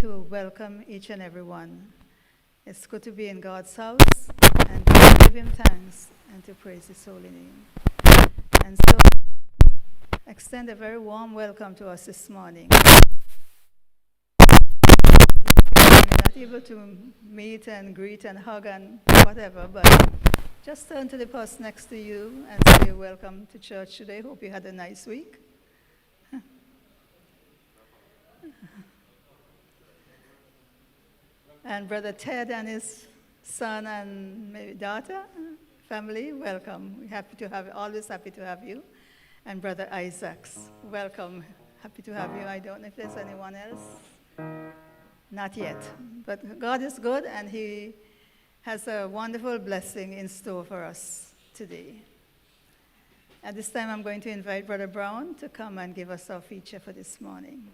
to welcome each and every one. It's good to be in God's house and to give him thanks and to praise his holy name. And so, extend a very warm welcome to us this morning. We're not able to meet and greet and hug and whatever, but just turn to the person next to you and say, welcome to church today. Hope you had a nice week. And Brother Ted and his son and maybe daughter, family, welcome. We're happy to have you, always happy to have you. And Brother Isaacs, welcome. Happy to have you. I don't know if there's anyone else. Not yet. But God is good, and he has a wonderful blessing in store for us today. At this time, I'm going to invite Brother Brown to come and give us our feature for this morning.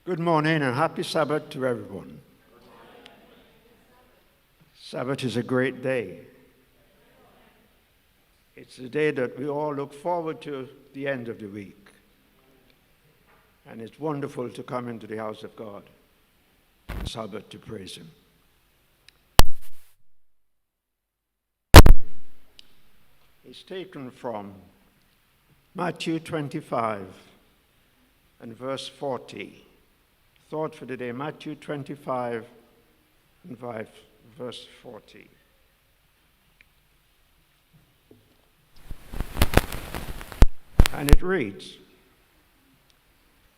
Good morning and happy Sabbath to everyone. Sabbath is a great day. It's the day that we all look forward to the end of the week. And it's wonderful to come into the house of God on Sabbath to praise him. It's taken from Matthew 25 and verse 40. Thought for today, Matthew 25 and verse 40. And it reads,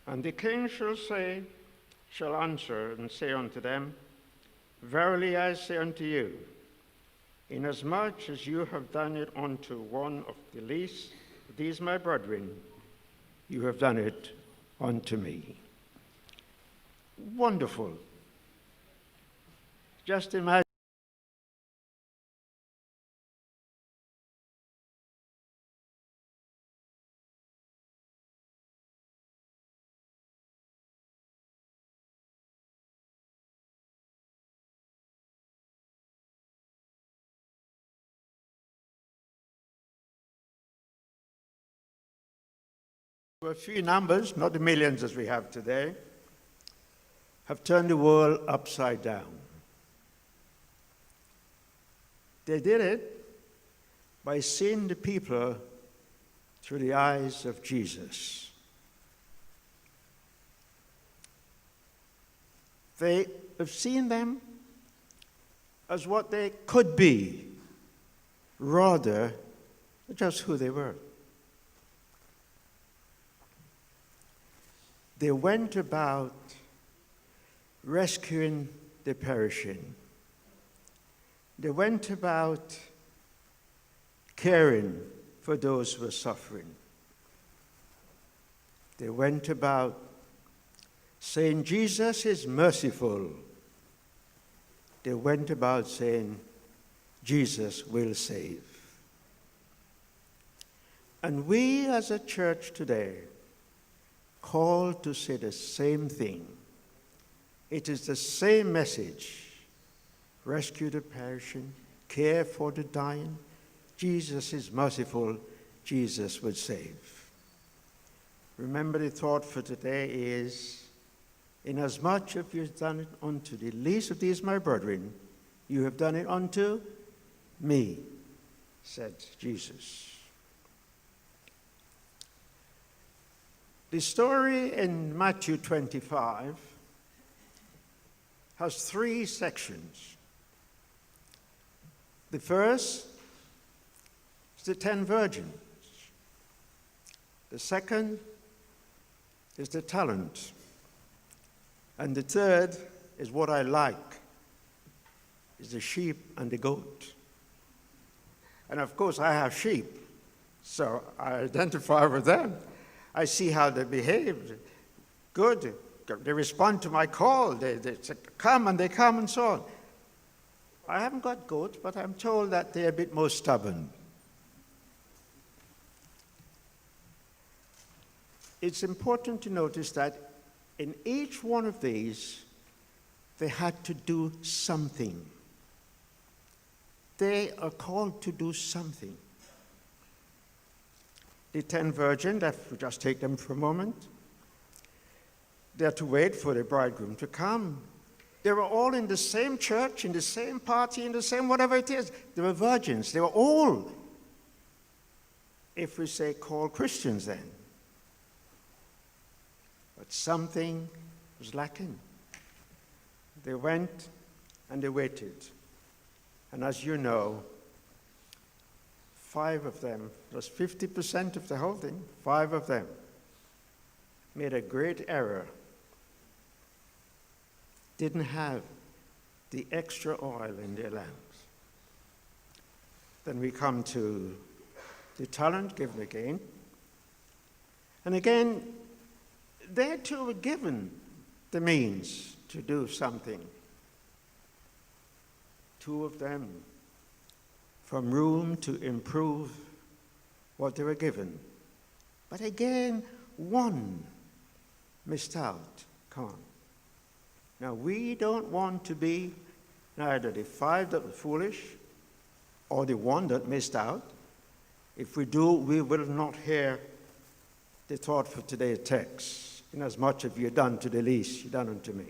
And the king shall answer and say unto them, Verily I say unto you, inasmuch as you have done it unto one of the least of these my brethren, you have done it unto me. Wonderful. Just imagine a few numbers, not the millions as we have today, have turned the world upside down. They did it by seeing the people through the eyes of Jesus. They have seen them as what they could be, rather just who they were. They went about rescuing the perishing. They went about caring for those who were suffering. They went about saying, Jesus is merciful. They went about saying, Jesus will save. And we as a church today called to say the same thing. It is the same message. Rescue the perishing, care for the dying. Jesus is merciful. Jesus will save. Remember, the thought for today is, inasmuch as you have done it unto the least of these my brethren, you have done it unto me, said Jesus. The story in Matthew 25 has three sections. The first is the 10 virgins. The second is the talent. And the third is what I like, is the sheep and the goat. And of course I have sheep, so I identify with them. I see how they behaved. Good. They respond to my call. They say, come, and they come, and so on. I haven't got goats, but I'm told that they're a bit more stubborn. It's important to notice that in each one of these, they had to do something. They are called to do something. The 10 virgins, if we just take them for a moment, they're to wait for the bridegroom to come. They were all in the same church, in the same party, in the same whatever it is. They were virgins. They were all, if we say, called Christians then. But something was lacking. They went and they waited. And as you know, 5 of them, that's 50% of the whole thing, 5 of them made a great error. Didn't have the extra oil in their lamps. Then we come to the talent given again. And again, they too were given the means to do something. 2 of them from room to improve what they were given. But again, 1 missed out. Come on. Now, we don't want to be neither the 5 that were foolish or the 1 that missed out. If we do, we will not hear the thought for today's text. Inasmuch as you done to the least, you done unto me.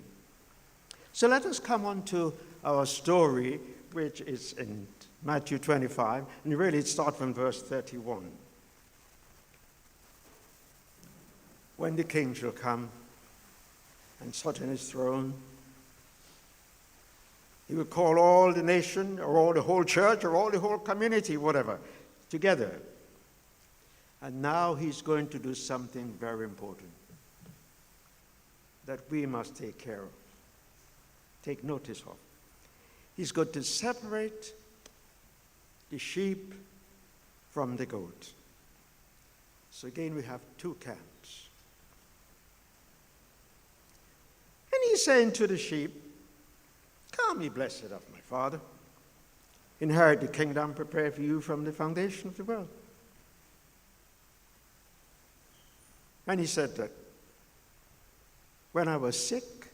So let us come on to our story, which is in Matthew 25, and really it starts from verse 31. When the king shall come and sit on his throne, he will call all the nation, or all the whole church, or all the whole community, whatever, together. And now he's going to do something very important that we must take care of, take notice of. He's going to separate the sheep from the goat. So again, we have 2 camps. And he's saying to the sheep, "Come, ye blessed of my Father, inherit the kingdom prepared for you from the foundation of the world." And he said that when I was sick,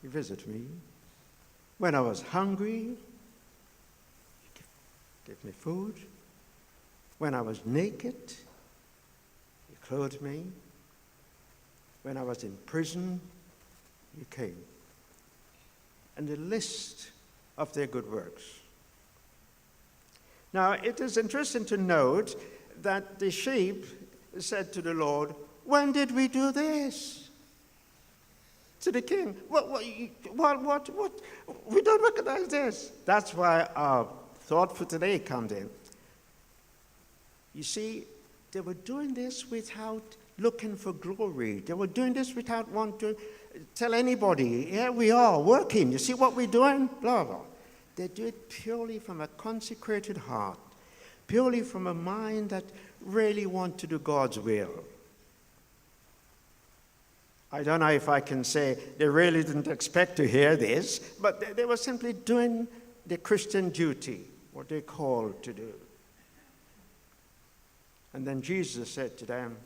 you visited me. When I was hungry, you gave me food. When I was naked, you clothed me. When I was in prison, you came. And the list of their good works. Now, it is interesting to note that the sheep said to the Lord, "When did we do this?" To the king, what? We don't recognize this. That's why our thought for today comes in. You see, they were doing this without looking for glory. They were doing this without wanting to tell anybody, here we are working. You see what we're doing? Blah, blah. They do it purely from a consecrated heart, purely from a mind that really wants to do God's will. I don't know if I can say they really didn't expect to hear this, but they were simply doing the Christian duty, what they're called to do. And then Jesus said to them,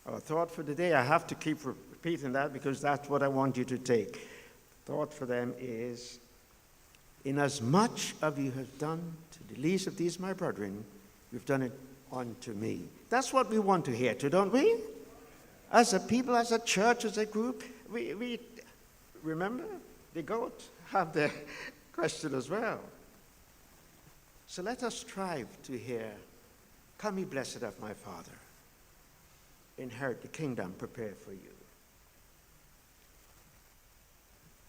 our thought for the day, I have to keep repeating that because that's what I want you to take. Thought for them is, inasmuch as you have done to the least of these my brethren, you've done it unto me. That's what we want to hear too, don't we? As a people, as a church, as a group, we remember the goat have their question as well. So let us strive to hear, "Come ye blessed of my Father, inherit the kingdom prepared for you."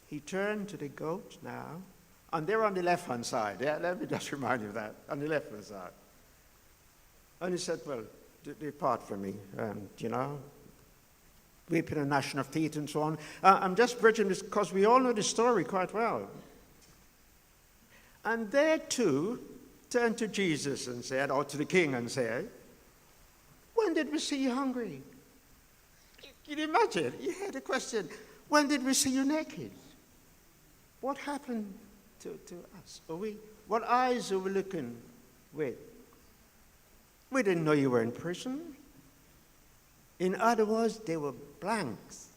He turned to the goat now, and they're on the left-hand side. Yeah, let me just remind you of that, on the left-hand side. And he said, "Well, depart from me, weeping and gnashing of teeth and so on." I'm just bridging this because we all know the story quite well. And they too turned to Jesus and said, or to the king and said, "When did we see you hungry?" Can you imagine? You heard the question, "When did we see you naked?" What happened to us? What eyes are we looking with? We didn't know you were in prison. In other words, they were blanks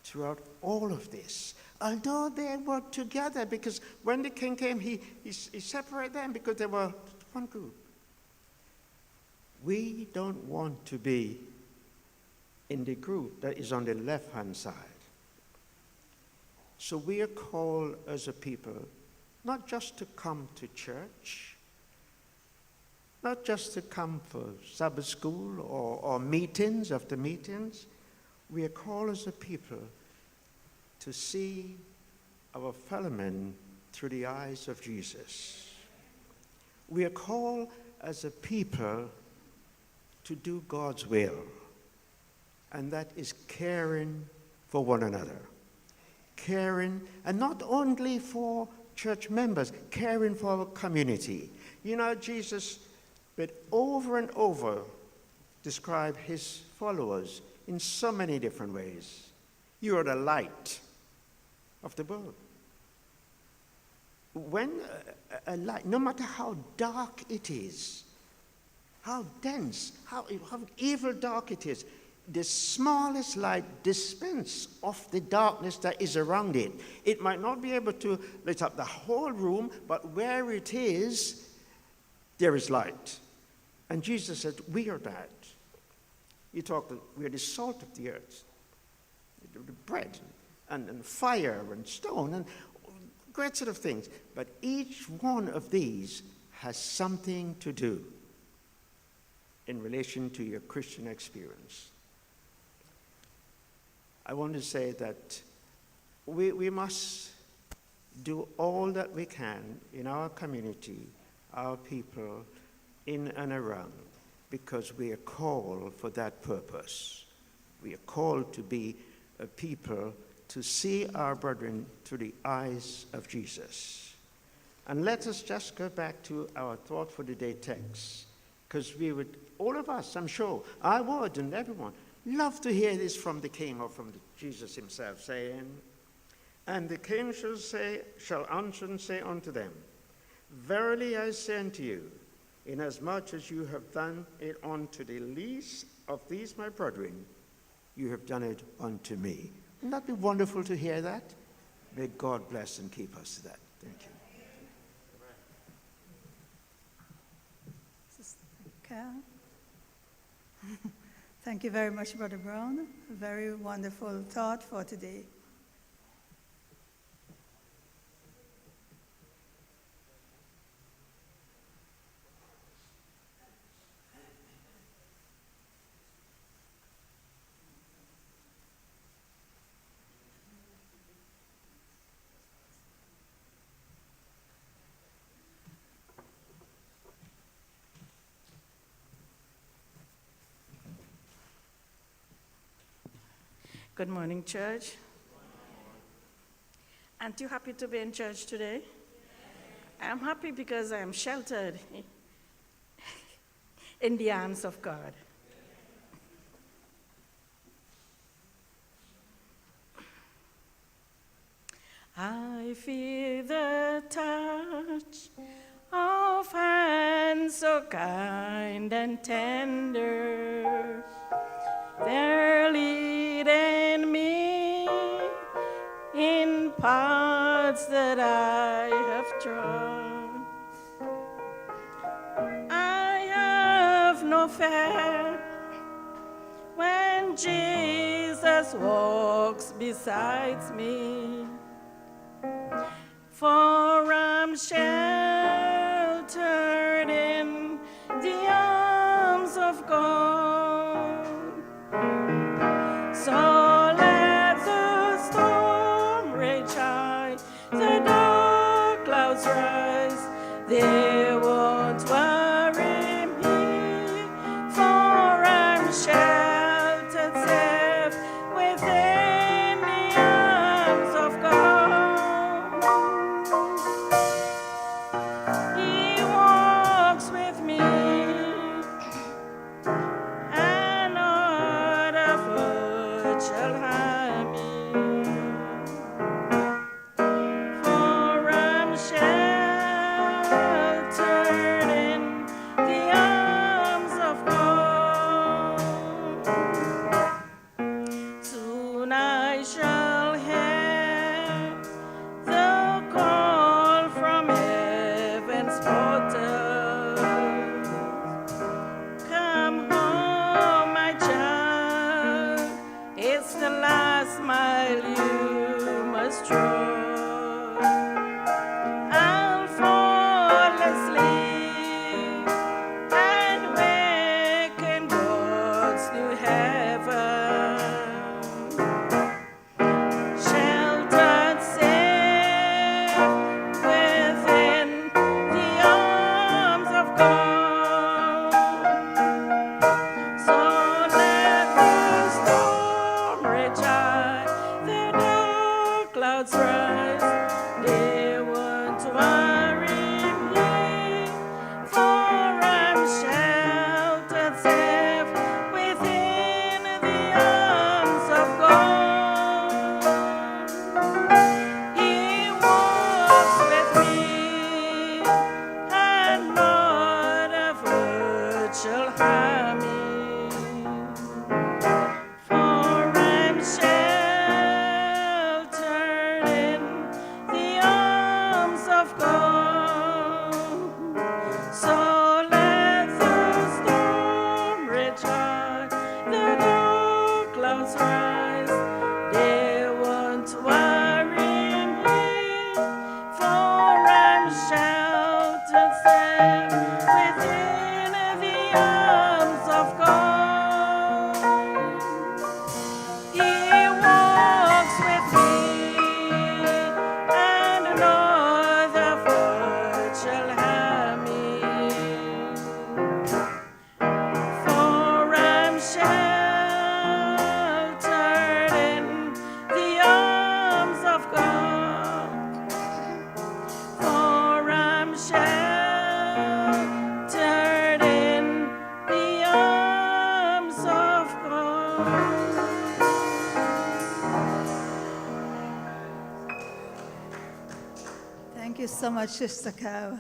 throughout all of this. Although they worked together, because when the king came, he separated them because they were one group. We don't want to be in the group that is on the left-hand side. So we are called as a people not just to come to church, not just to come for Sabbath school or meetings after meetings. We are called as a people to see our fellow men through the eyes of Jesus. We are called as a people to do God's will, and that is caring for one another. Caring, and not only for church members, caring for our community. You know, Jesus would over and over describe his followers in so many different ways. You are the light of the world. When a light, no matter how dark it is, how dense, how evil dark it is, the smallest light dispenses of the darkness that is around it. It might not be able to light up the whole room, but where it is, there is light. And Jesus said, we are that. He talked, we are the salt of the earth, the bread and fire and stone and great sort of things. But each one of these has something to do in relation to your Christian experience. I want to say that we must do all that we can in our community, our people, in and around, because we are called for that purpose. We are called to be a people to see our brethren through the eyes of Jesus. And let us just go back to our thought for the day text, because we would, all of us, I'm sure, I would, and everyone, love to hear this from the king or from Jesus himself, saying, and the king shall answer and say unto them, verily I say unto you, inasmuch as you have done it unto the least of these my brethren, you have done it unto me. Wouldn't that be wonderful to hear that? May God bless and keep us to that. Thank you. Cal? Thank you very much, Brother Brown. A very wonderful thought for today. Good morning, church. Aren't you happy to be in church today? I'm happy because I am sheltered in the arms of God. I feel the touch of hands so kind and tender. They're leading me in paths that I have trod. I have no fear when Jesus walks beside me, for I'm sheltered in the arms of God. So let the storm rage high, the dark clouds rise, they won't worry me, for I'm sheltered safe within the arms of God. He won't smile you must draw. I'll fall asleep and wake in God's new heaven, sheltered safe within the arms of God. So let the storm rage high, the dark clouds rise. They won't worry me, for I'm sheltered safe within the arms of God. He walks with me, and not a foot shall harm me. For I'm sheltered in the arms of God. So let the storm rage high, the dark clouds rise. They won't worry me, for I'm sheltered safe within the arms of God. He walks with me, and another foot shall harm me. For I'm sheltered in the arms of God. For I'm sheltered in the arms of God. Thank you so much, Sister Cow.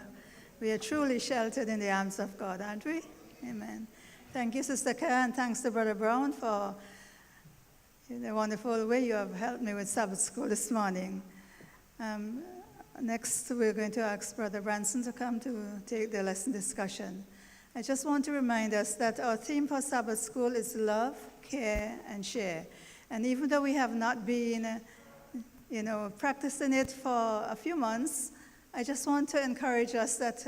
We are truly sheltered in the arms of God, aren't we? Amen. Thank you, Sister Cow, and thanks to Brother Brown for the wonderful way you have helped me with Sabbath school this morning. Next, we're going to ask Brother Branson to come to take the lesson discussion. I just want to remind us that our theme for Sabbath school is love, care, and share. And even though we have not been, practicing it for a few months, I just want to encourage us that,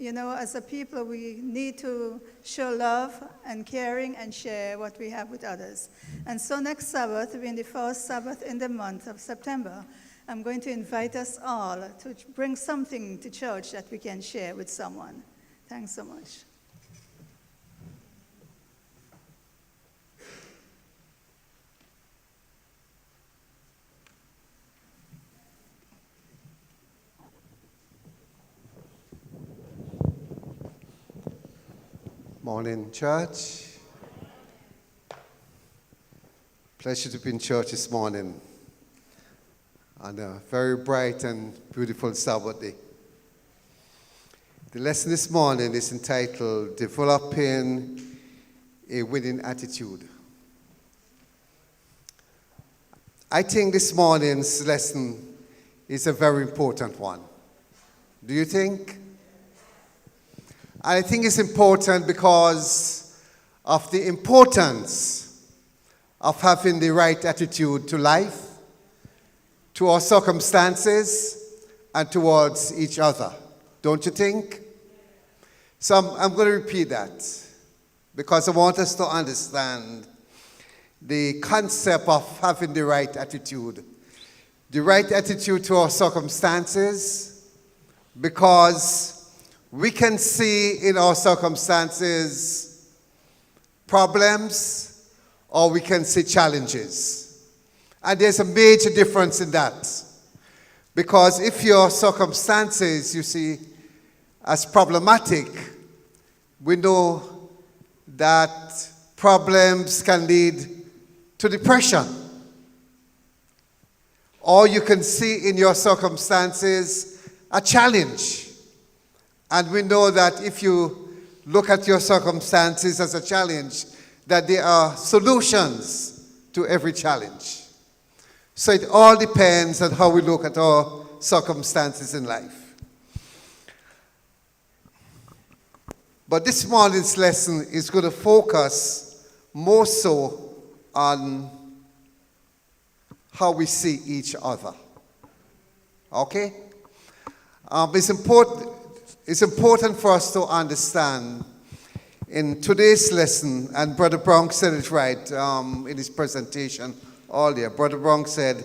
as a people, we need to show love and caring and share what we have with others. And so next Sabbath, being the first Sabbath in the month of September, I'm going to invite us all to bring something to church that we can share with someone. Thanks so much. Morning, church. Pleasure to be in church this morning on a very bright and beautiful Sabbath day. The lesson this morning is entitled Developing a Winning Attitude. I think this morning's lesson is a very important one. Do you think? I think it's important because of the importance of having the right attitude to life, to our circumstances, and towards each other. Don't you think? So I'm going to repeat that because I want us to understand the concept of having the right attitude. The right attitude to our circumstances, because we can see in our circumstances problems or we can see challenges. And there's a major difference in that. Because if your circumstances, you see, as problematic, we know that problems can lead to depression. Or you can see in your circumstances a challenge. And we know that if you look at your circumstances as a challenge, that there are solutions to every challenge. So it all depends on how we look at our circumstances in life. But this morning's lesson is going to focus more so on how we see each other. Okay? It's important for us to understand in today's lesson, and Brother Brown said it right in his presentation earlier. Brother Brown said,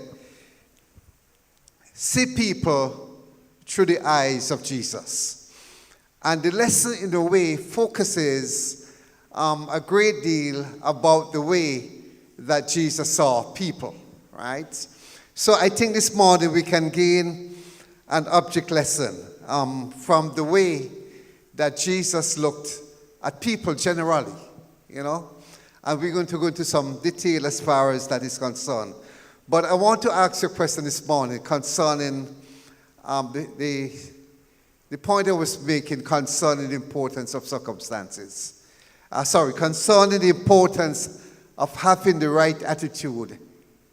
see people through the eyes of Jesus. And the lesson in a way focuses a great deal about the way that Jesus saw people, right? So I think this morning we can gain an object lesson from the way that Jesus looked at people generally, you know. And we're going to go into some detail as far as that is concerned. But I want to ask you a question this morning concerning the point I was making concerning the importance of circumstances. Concerning the importance of having the right attitude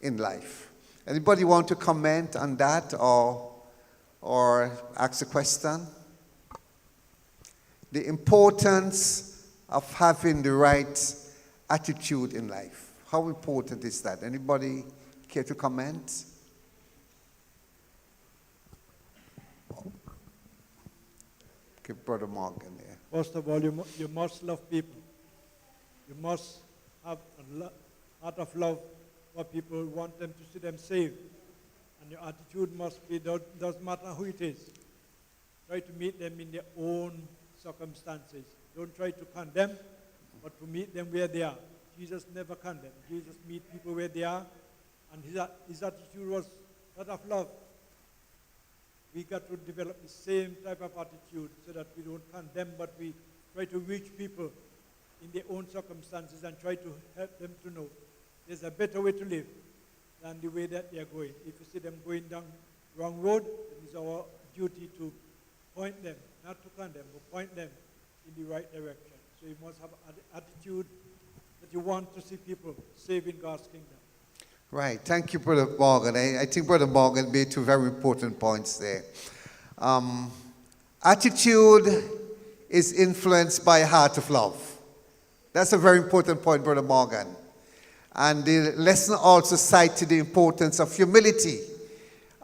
in life. Anybody want to comment on that or ask a question? The importance of having the right attitude in life. How important is that? Anybody care to comment? Give Brother Morgan there. First of all, you must love people. You must have a heart of love for people, want them to see them saved. And your attitude must be, doesn't matter who it is. Try to meet them in their own circumstances. Don't try to condemn, but to meet them where they are. Jesus never condemned. Jesus meet people where they are, and his attitude was that of love. We got to develop the same type of attitude so that we don't condemn, but we try to reach people in their own circumstances and try to help them to know there's a better way to live than the way that they are going. If you see them going down the wrong road, it is our duty to point them, not to condemn, but point them in the right direction. So you must have an attitude that you want to see people saved in God's kingdom. Right. Thank you, Brother Morgan. I think Brother Morgan made two very important points there. Attitude is influenced by a heart of love. That's a very important point, Brother Morgan. And the lesson also cited the importance of humility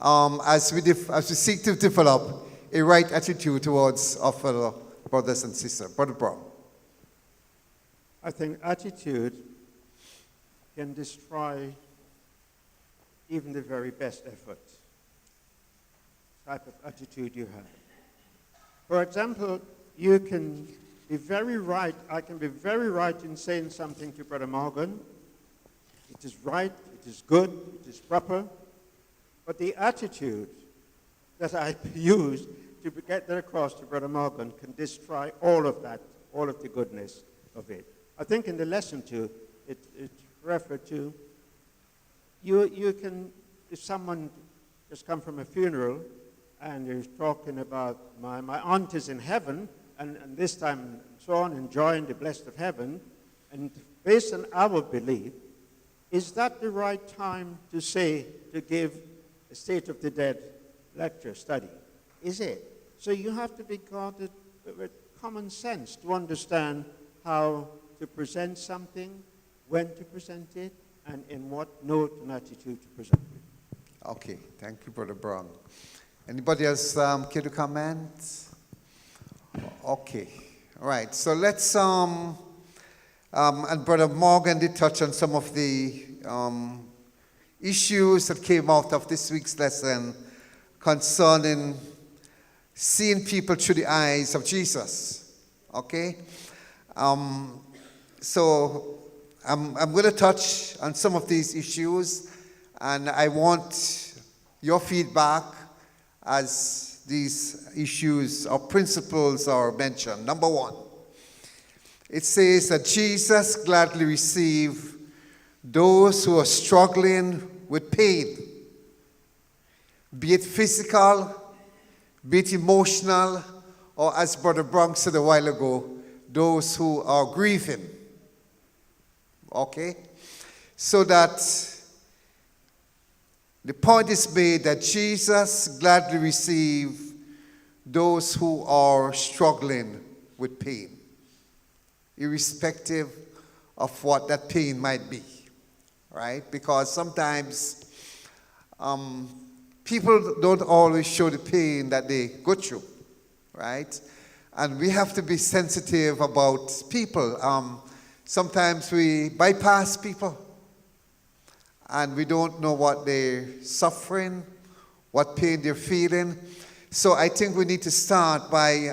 as we seek to develop a right attitude towards our fellow brothers and sisters. Brother Brown. I think attitude can destroy even the very best effort, type of attitude you have. For example, you can be very right, I can be very right in saying something to Brother Morgan. It is right, it is good, it is proper, but the attitude that I use to get that across to Brother Morgan can destroy all of that, all of the goodness of it. I think in the lesson too, it referred to, you can, if someone just come from a funeral and you're talking about my aunt is in heaven, and this time and so on, enjoying the blessed of heaven, and based on our belief, is that the right time to say, to give a state of the dead lecture, study? Is it? So you have to be guarded with common sense to understand how to present something, when to present it, and in what note and attitude to present it. Okay, thank you, Brother Brown. Anybody else care to comment? Okay, all right. So let's and Brother Morgan did touch on some of the issues that came out of this week's lesson concerning seeing people through the eyes of Jesus. Okay, so I'm going to touch on some of these issues, and I want your feedback as these issues or principles are mentioned. Number one, it says that Jesus gladly received those who are struggling with pain, be it physical, be it emotional, or as Brother Brown said a while ago, those who are grieving. Okay? So that the point is made that Jesus gladly received those who are struggling with pain, irrespective of what that pain might be, right? Because sometimes people don't always show the pain that they go through, right? And we have to be sensitive about people. Sometimes we bypass people and we don't know what they're suffering, what pain they're feeling. So I think we need to start by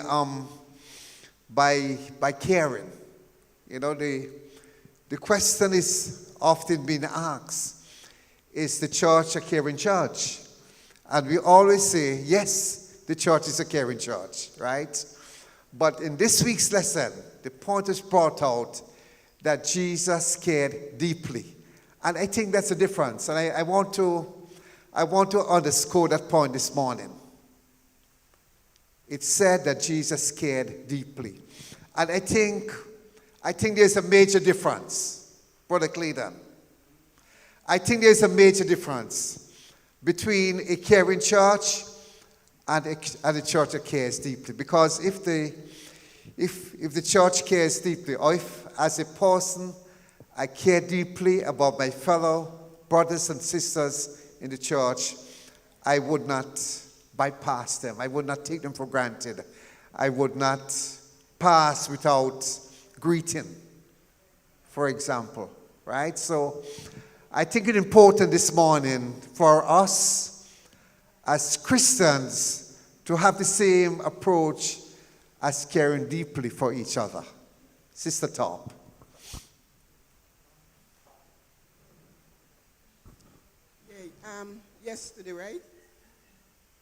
caring. You know, the question is often being asked, is the church a caring church? And we always say, yes, the church is a caring church, right? But in this week's lesson, the point is brought out that Jesus cared deeply. And I think that's the difference. And I want to underscore that point this morning. It said that Jesus cared deeply. And I think there's a major difference, Brother Clayton. I think there's a major difference between a caring church and a church that cares deeply. Because if the church cares deeply, or if as a person I care deeply about my fellow brothers and sisters in the church, I would not bypass them. I would not take them for granted. I would not pass without greeting, for example, right? So I think it's important this morning for us as Christians to have the same approach as caring deeply for each other. Sister Top. Yesterday, right?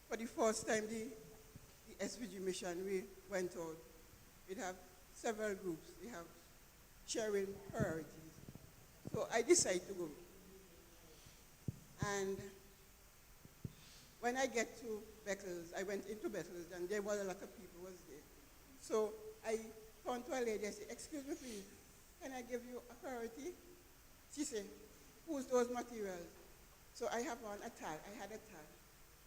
For the first time, the SVG mission, we went out. We have several groups. We have sharing priorities. So I decided to go. And when I get to Beckles, I went into Beckles, and there was a lot of people was there. So I turned to a lady and said, "Excuse me, please, can I give you a priority?" She said, "Who's those materials?" So I have on a tag. I had a tag.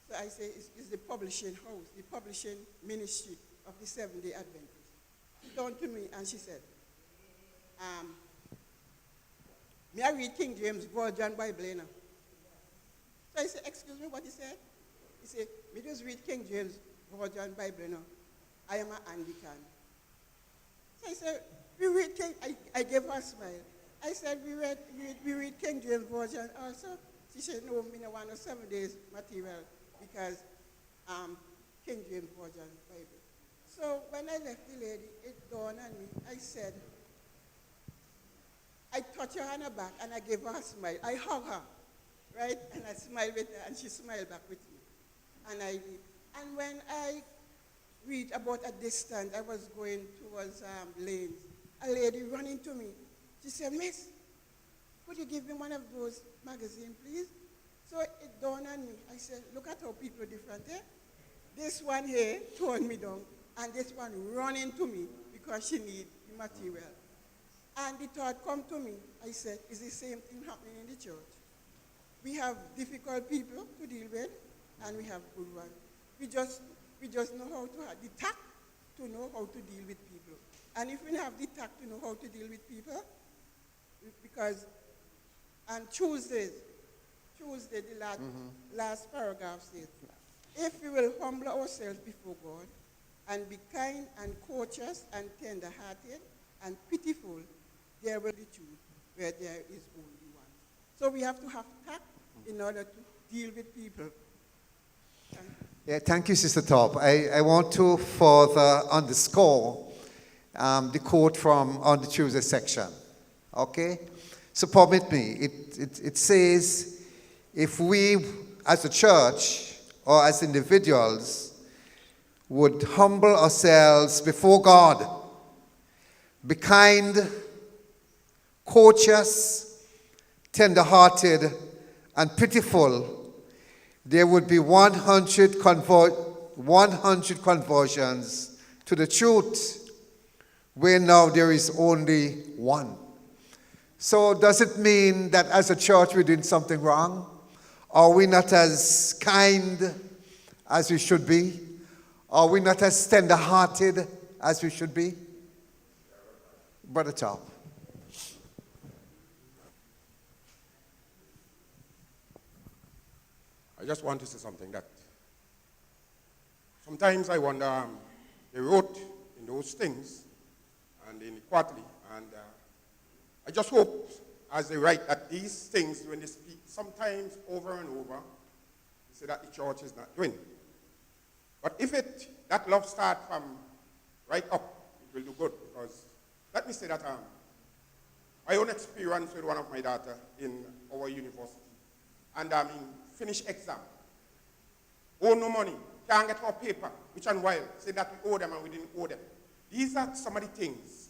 So I say, it's the publishing house, the publishing ministry of the Seventh-day Adventists. She turned to me and she said, "May I read King James Version Bible, you know?" So I said, "Excuse me," what he said? He said, "Me just read King James Version Bible, you know? I am an Anglican." So I said, "We read King," I gave her a smile. I said, we read King James Version also." She said, "No, me no want no 7 days material because King James Version Bible." So when I left the lady, it dawned on me. I said, I touched her on her back and I gave her a smile. I hugged her, right? And I smiled with her and she smiled back with me. And when I read about a distance, I was going towards lanes. A lady ran into me. She said, "Miss, could you give me one of those magazines, please?" So it dawned on me. I said, "Look at how people are different, eh? This one here turned me down, and this one ran into me because she needs the material." And the thought come to me. I said, "Is the same thing happening in the church? We have difficult people to deal with, and we have good ones. We just know how to have the tact to know how to deal with people. And if we have the tact to know how to deal with people, because on Tuesday, the last paragraph says, if we will humble ourselves before God and be kind and courteous and tender-hearted and pitiful, there will be truth where there is only one." So we have to have tact in order to deal with people. Thank you. Yeah, thank you, Sister Top. I want to further underscore the quote from on the Tuesday section. Okay? So permit me. It says, if we as a church or as individuals would humble ourselves before God, be kind, courteous, tender-hearted, and pitiful, there would be 100 conversions to the truth, where now there is only one. So does it mean that as a church we're doing something wrong? Are we not as kind as we should be? Are we not as tender-hearted as we should be? Brother Top. just want to say something that sometimes I wonder, they wrote in those things and in the quarterly, and I just hope as they write that these things, when they speak, sometimes over and over, they say that the church is not doing. But if that love starts from right up, it will do good. Because let me say that my own experience with one of my daughter in our university, and in finished exam, owe no money, can't get our paper, which and while, say that we owe them and we didn't owe them. These are some of the things.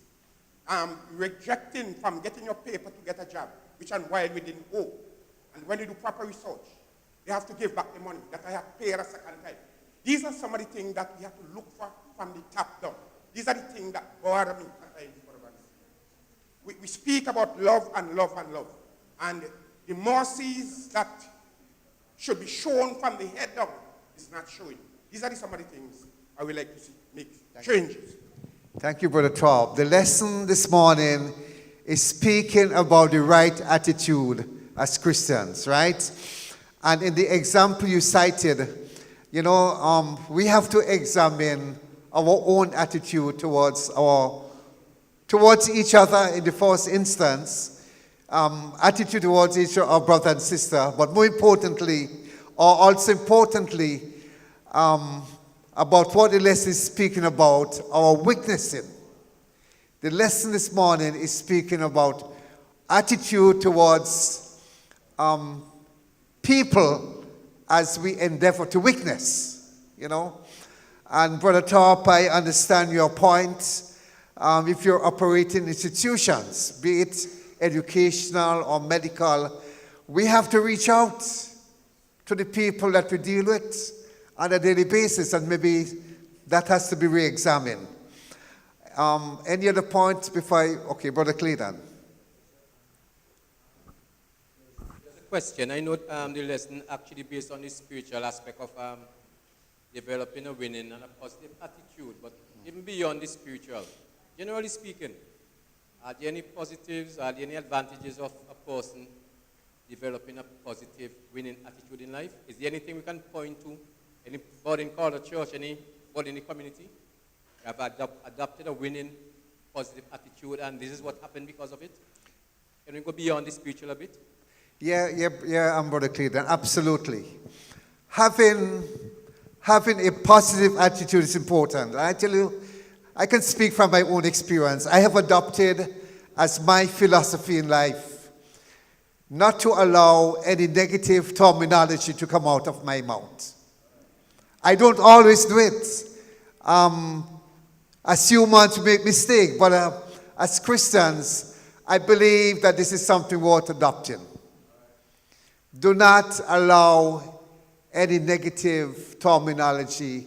Rejecting from getting your paper to get a job, which and while we didn't owe. And when you do proper research, they have to give back the money that I have paid a second time. These are some of the things that we have to look for from the top down. These are the things that bother me at times. We speak about love and love and love. And the mercies that should be shown from the head down is not showing. These are some of the things I would like to see make changes. Thank you, Brother Traub. The lesson this morning is speaking about the right attitude as Christians, right? And in the example you cited, we have to examine our own attitude towards each other in the first instance, attitude towards each of our brother and sister, but more importantly, or also importantly, about what the lesson is speaking about, our witnessing. The lesson this morning is speaking about attitude towards people as we endeavor to witness, And Brother Tarp, I understand your point. If you're operating institutions, be it educational or medical, we have to reach out to the people that we deal with on a daily basis, and maybe that has to be re-examined. Any other points before okay, Brother Clayton. There's a question. I know the lesson actually based on the spiritual aspect of developing a winning and a positive attitude, but even beyond the spiritual, generally speaking, are there any positives, are there any advantages of a person developing a positive winning attitude in life? Is there anything we can point to? Anybody in Calder Church, anybody in the community have adopted a winning positive attitude, and this is what happened because of it? Can we go beyond the spiritual a bit? Yeah, Brother Clayton, absolutely. Having a positive attitude is important. I tell you, I can speak from my own experience. I have adopted as my philosophy in life not to allow any negative terminology to come out of my mouth. I don't always do it. As humans, we make mistakes, but as Christians, I believe that this is something worth adopting. Do not allow any negative terminology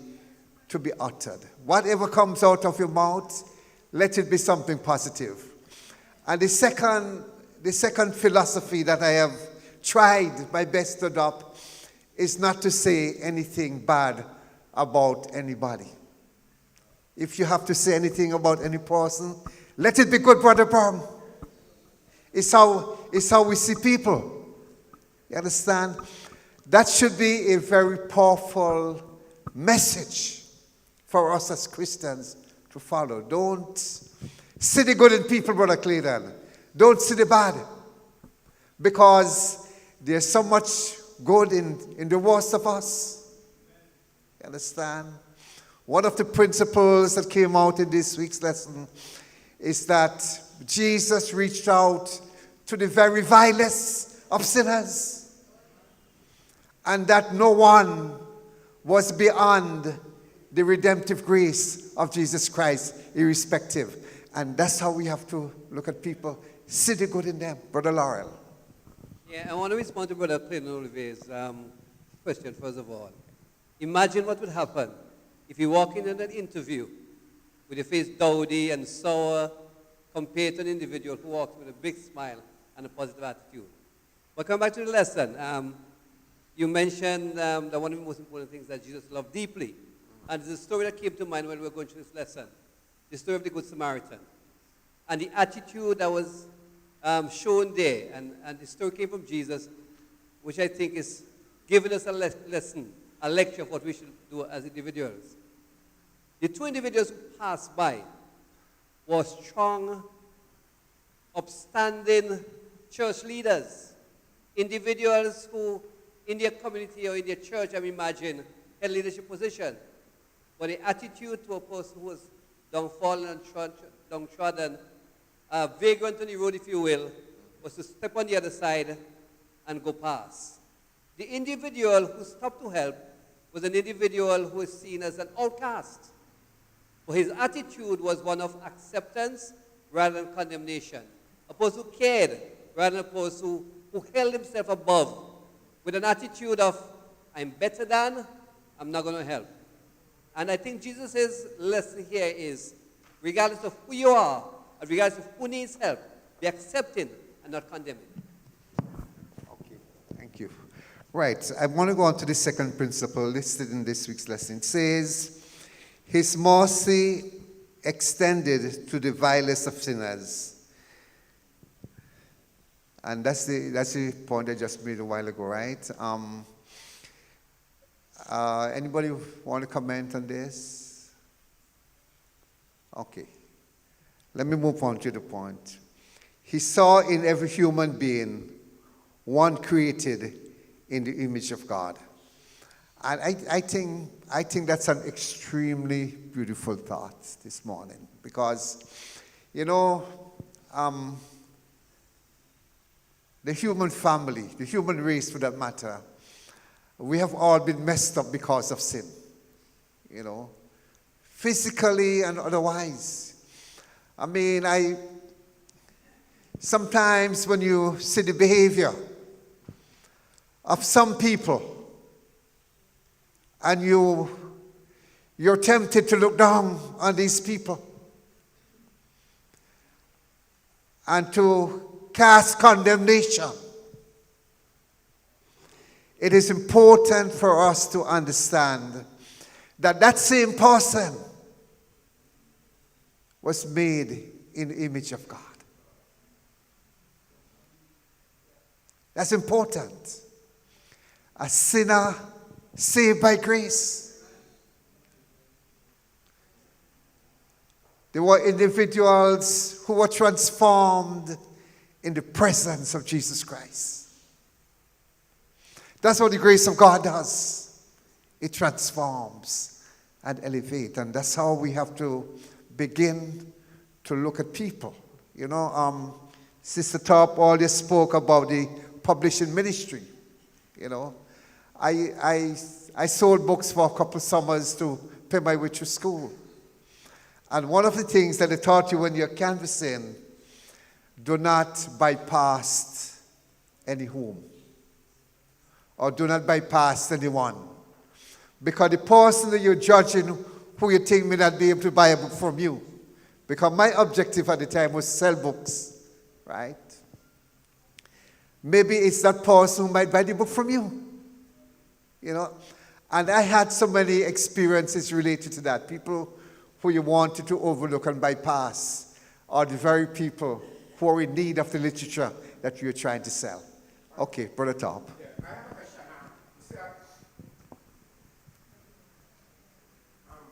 to be uttered. Whatever comes out of your mouth, let it be something positive. And the second philosophy that I have tried my best to adopt is not to say anything bad about anybody. If you have to say anything about any person, let it be good, Brother Bram. It's how we see people. You understand? That should be a very powerful message for us as Christians to follow. Don't see the good in people, Brother Clayton. Don't see the bad. Because there's so much good in the worst of us. You understand? One of the principles that came out in this week's lesson is that Jesus reached out to the very vilest of sinners, and that no one was beyond the redemptive grace of Jesus Christ, irrespective. And that's how we have to look at people. See the good in them. Brother Laurel. Yeah, I want to respond to Brother Clayton Olive's question, first of all. Imagine what would happen if you walk in an interview with your face dowdy and sour compared to an individual who walks with a big smile and a positive attitude. But come back to the lesson. You mentioned that one of the most important things that Jesus loved deeply. And there's a story that came to mind when we were going through this lesson. The story of the Good Samaritan. And the attitude that was shown there. And the story came from Jesus, which I think is giving us a lesson, a lecture of what we should do as individuals. The two individuals who passed by were strong, upstanding church leaders, individuals who in their community or in their church, I imagine, had leadership position. But the attitude to a person who was downtrodden and downtrodden, vagrant on the road, if you will, was to step on the other side and go past. The individual who stopped to help was an individual who was seen as an outcast. But his attitude was one of acceptance rather than condemnation. A person who cared rather than a person who held himself above with an attitude of, I'm better than, I'm not going to help. And I think Jesus' lesson here is, regardless of who you are, and regardless of who needs help, be accepting and not condemning. Okay, thank you. Right, I want to go on to the second principle listed in this week's lesson. It says, His mercy extended to the vilest of sinners. And that's the point I just made a while ago, right? Anybody want to comment on this? Okay. Let me move on to the point. He saw in every human being one created in the image of God. And I think that's an extremely beautiful thought this morning. Because, you know, the human family, the human race for that matter, we have all been messed up because of sin, you know, physically and otherwise. I mean, sometimes when you see the behavior of some people and you're tempted to look down on these people and to cast condemnation. It is important for us to understand that that same person was made in the image of God. That's important. A sinner saved by grace. There were individuals who were transformed in the presence of Jesus Christ. That's what the grace of God does. It transforms and elevates. And that's how we have to begin to look at people. You know, Sister Top already spoke about the publishing ministry. You know, I sold books for a couple of summers to pay my way through school. And one of the things that they taught you when you're canvassing, do not bypass any home. Or do not bypass anyone. Because the person that you're judging, who you think may not be able to buy a book from you. Because my objective at the time was sell books, right? Maybe it's that person who might buy the book from you. You know? And I had so many experiences related to that. People who you wanted to overlook and bypass are the very people who are in need of the literature that you're trying to sell. Okay, Brother Top. Yeah, I have a question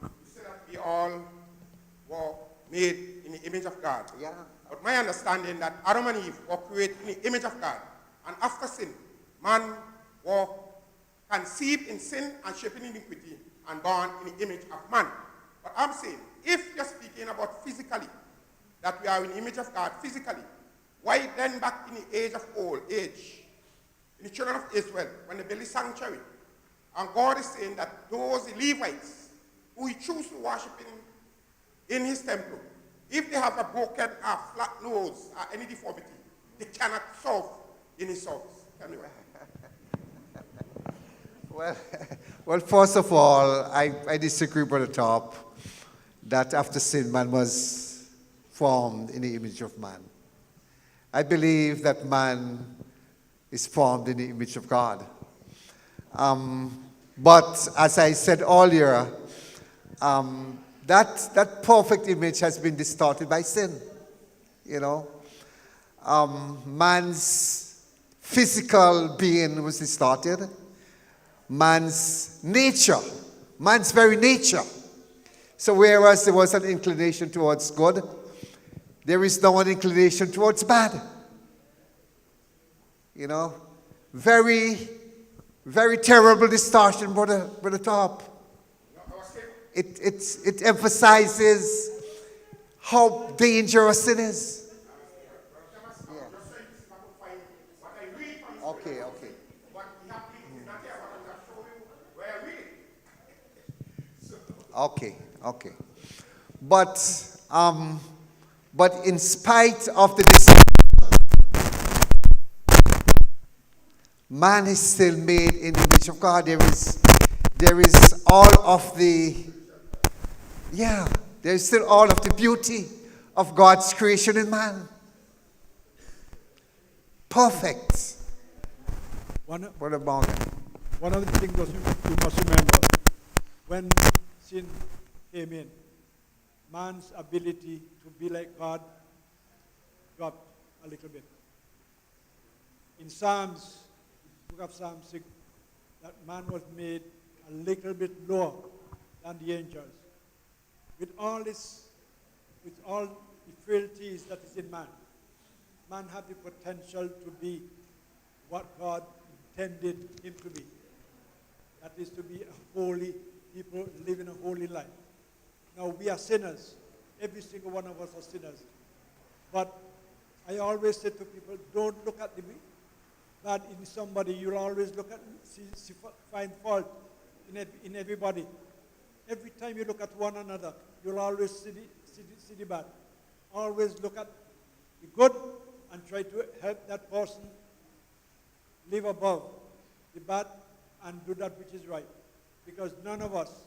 now. You said that we all were made in the image of God. Yeah. But my understanding that Adam and Eve were created in the image of God. And after sin, man was conceived in sin and shaped in iniquity and born in the image of man. But I'm saying, if you're speaking about physically, that we are in the image of God physically, why then back in the age of old age, in the children of Israel, when they built the sanctuary, and God is saying that those Levites who he chose to worship in his temple, if they have a broken or flat nose or any deformity, they cannot serve in his service. Tell me why. Well, first of all, I disagree, Brother Top, that after sin, man was formed in the image of man. I believe that man is formed in the image of God. But as I said earlier, that perfect image has been distorted by sin. You know, man's physical being was distorted. man's nature, man's very nature. So whereas there was an inclination towards good, there is now an inclination towards bad. You know, very, very terrible distortion, Brother Top. It emphasizes how dangerous sin is. Okay. Okay. But in spite of the deception, man is still made in the image of God. There is all of the, there is still all of the beauty of God's creation in man. Perfect. Brother Morgan. One of the things you must remember, when sin came in, man's ability to be like God dropped a little bit. In Psalms, the book of Psalms 6, that man was made a little bit lower than the angels. With all the frailties that is in man, man had the potential to be what God intended him to be. That is to be a holy people living a holy life. Now we are sinners. Every single one of us are sinners. But I always say to people, don't look at the bad in somebody. You'll always look at, find fault in everybody. Every time you look at one another, you'll always see the bad. Always look at the good and try to help that person live above the bad and do that which is right. Because none of us,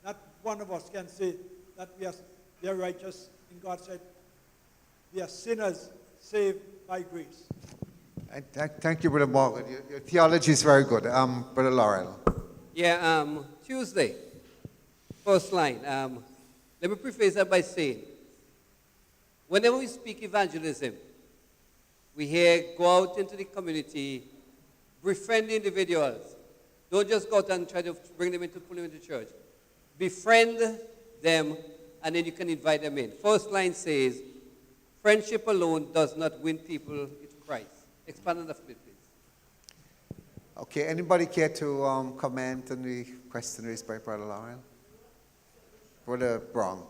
not one of us, can say that we are righteous in God's sight. We are sinners saved by grace. Thank you, Brother Morgan. Your theology is very good. Brother Laurel. Yeah, Tuesday, first line. Let me preface that by saying, whenever we speak evangelism, we hear go out into the community, befriend individuals. Don't just go out and try to pull them into church. Befriend them, and then you can invite them in. First line says, friendship alone does not win people to Christ. Expand on that, please. Okay, anybody care to comment on the question raised by Brother Laurel? Brother Brown.